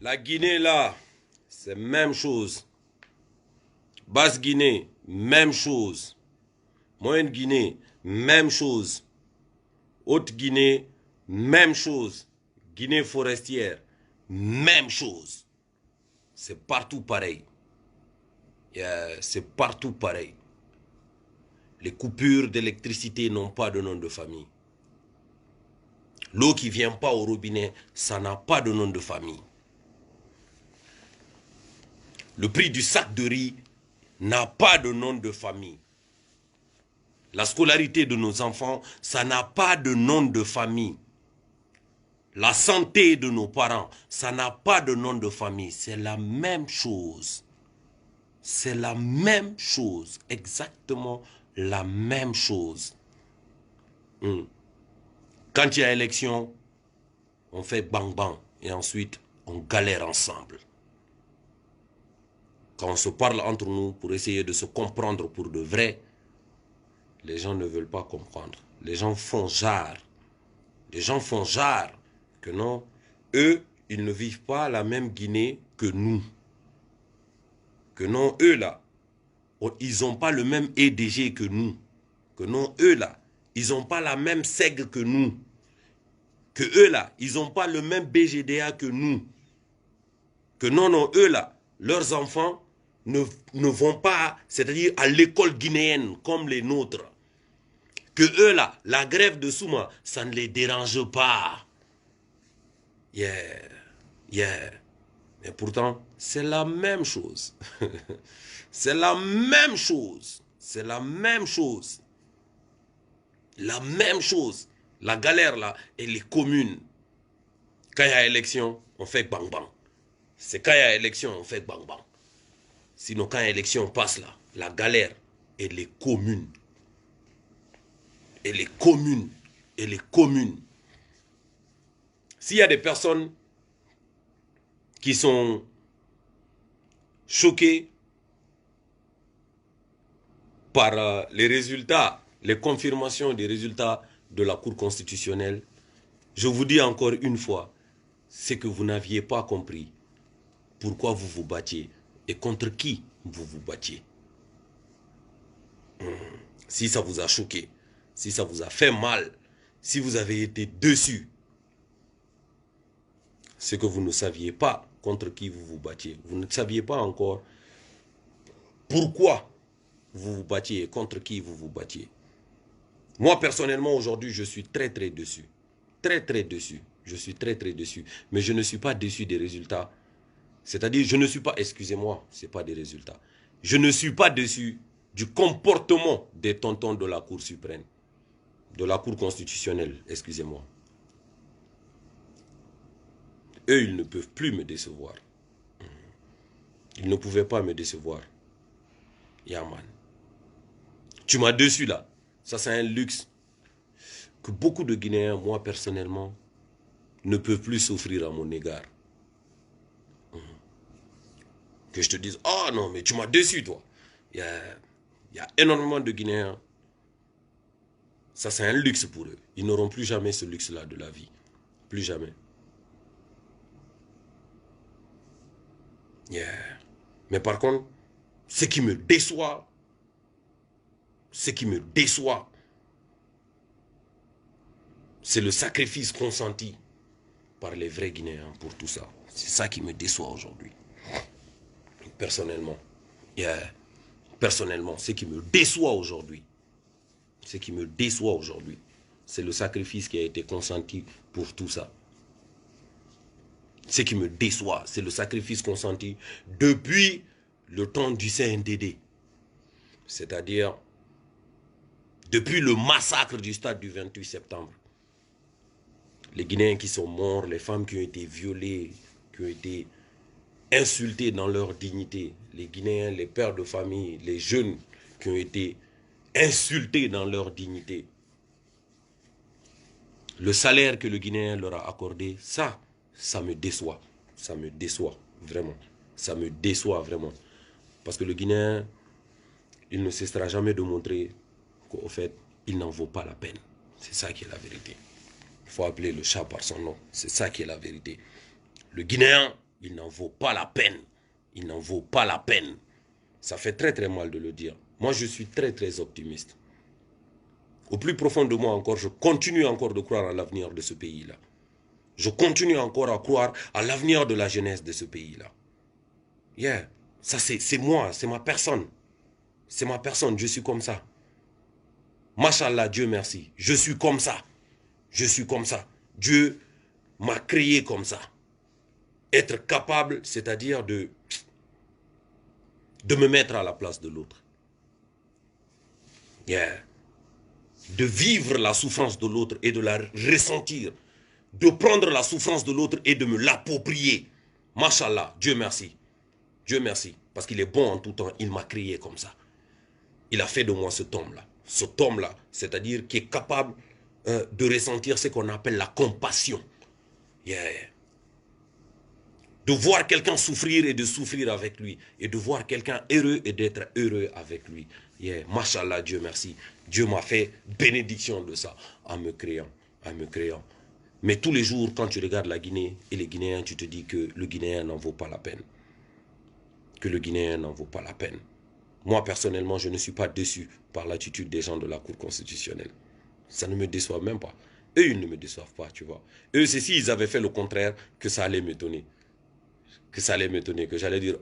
La Guinée, là, c'est même chose. Basse-Guinée, même chose. Moyenne-Guinée, même chose. Haute-Guinée, même chose. Guinée forestière, même chose. C'est partout pareil. C'est partout pareil. Les coupures d'électricité n'ont pas de nom de famille. L'eau qui ne vient pas au robinet, ça n'a pas de nom de famille. Le prix du sac de riz n'a pas de nom de famille. La scolarité de nos enfants, ça n'a pas de nom de famille. La santé de nos parents, ça n'a pas de nom de famille. C'est la même chose. C'est la même chose. Exactement la même chose. Quand il y a élection, on fait bang bang et ensuite on galère ensemble. Quand on se parle entre nous pour essayer de se comprendre pour de vrai, les gens ne veulent pas comprendre. Les gens font genre. Les gens font genre que non, eux, ils ne vivent pas la même Guinée que nous. Que non, eux là, ils n'ont pas le même EDG que nous. Que non, eux là, ils n'ont pas la même SEG que nous. Que eux là, ils n'ont pas le même BGDA que nous. Que non, non, eux là, leurs enfants ne vont pas, c'est-à-dire à l'école guinéenne comme les nôtres. Que eux là, la grève de Souma, ça ne les dérange pas. Yeah. Mais pourtant, c'est la même chose. C'est la même chose. C'est la même chose. La même chose. La galère là, elle est commune. Quand il y a élection, on fait bang bang. C'est quand il y a élection, on fait bang bang. Sinon, quand l'élection passe là, la galère, elle est commune. Elle est commune. Elle est commune. S'il y a des personnes qui sont choquées par les résultats, les confirmations des résultats de la Cour constitutionnelle, je vous dis encore une fois, c'est que vous n'aviez pas compris pourquoi vous vous battiez et contre qui vous vous battiez. Si ça vous a choqué, si ça vous a fait mal, si vous avez été déçu, c'est que vous ne saviez pas contre qui vous vous battiez. Vous ne saviez pas encore pourquoi vous vous battiez et contre qui vous vous battiez. Moi, personnellement, aujourd'hui, je suis très déçu. Très déçu. Je suis très déçu. Mais je ne suis pas déçu des résultats. C'est-à-dire, je ne suis pas, excusez-moi, ce n'est pas des résultats. Je ne suis pas déçu du comportement des tontons de la Cour suprême. De la Cour constitutionnelle, excusez-moi. Eux, ils ne peuvent plus me décevoir. Ils ne pouvaient pas me décevoir. Yaman. Tu m'as déçu là. Ça, c'est un luxe que beaucoup de Guinéens, moi personnellement, ne peuvent plus s'offrir à mon égard. Que je te dise, oh non, mais tu m'as déçu, toi. Il y a énormément de Guinéens. Ça, c'est un luxe pour eux. Ils n'auront plus jamais ce luxe-là de la vie. Plus jamais. Mais par contre, ce qui me déçoit, c'est le sacrifice consenti par les vrais Guinéens pour tout ça. C'est ça qui me déçoit aujourd'hui. Personnellement. Personnellement, ce qui me déçoit aujourd'hui, c'est le sacrifice qui a été consenti pour tout ça. Ce qui me déçoit, c'est le sacrifice consenti depuis le temps du CNDD. C'est-à-dire depuis le massacre du stade du 28 septembre. Les Guinéens qui sont morts, les femmes qui ont été violées, qui ont été insultés dans leur dignité, les Guinéens, les pères de famille, les jeunes qui ont été insultés dans leur dignité. Le salaire que le Guinéen leur a accordé, ça me déçoit. Ça me déçoit, vraiment. Ça me déçoit, vraiment. Parce que le Guinéen, il ne cessera jamais de montrer qu'au fait, il n'en vaut pas la peine. C'est ça qui est la vérité. Il faut appeler le chat par son nom. C'est ça qui est la vérité. Le Guinéen, il n'en vaut pas la peine. Il n'en vaut pas la peine. Ça fait très très mal de le dire. Moi, je suis très très optimiste. Au plus profond de moi encore, je continue encore de croire à l'avenir de ce pays-là. Je continue encore à croire à l'avenir de la jeunesse de ce pays-là. Yeah, ça c'est moi, c'est ma personne. C'est ma personne, je suis comme ça. Machallah, Dieu merci. Je suis comme ça. Je suis comme ça. Dieu m'a créé comme ça. Être capable, c'est-à-dire de me mettre à la place de l'autre. Yeah. De vivre la souffrance de l'autre et de la ressentir. De prendre la souffrance de l'autre et de me l'approprier. Machallah, Dieu merci. Dieu merci. Parce qu'il est bon en tout temps. Il m'a créé comme ça. Il a fait de moi cet homme-là. Cet homme-là, c'est-à-dire qui est capable de ressentir ce qu'on appelle la compassion. Yeah. De voir quelqu'un souffrir et de souffrir avec lui. Et de voir quelqu'un heureux et d'être heureux avec lui. Yeah. Machallah, Dieu merci. Dieu m'a fait bénédiction de ça en me créant. En me créant. Mais tous les jours, quand tu regardes la Guinée et les Guinéens, tu te dis que le Guinéen n'en vaut pas la peine. Que le Guinéen n'en vaut pas la peine. Moi, personnellement, je ne suis pas déçu par l'attitude des gens de la Cour constitutionnelle. Ça ne me déçoit même pas. Eux, ils ne me déçoivent pas, tu vois. Eux, c'est s'ils avaient fait le contraire que ça allait m'étonner. Que ça allait m'étonner, que j'allais dire...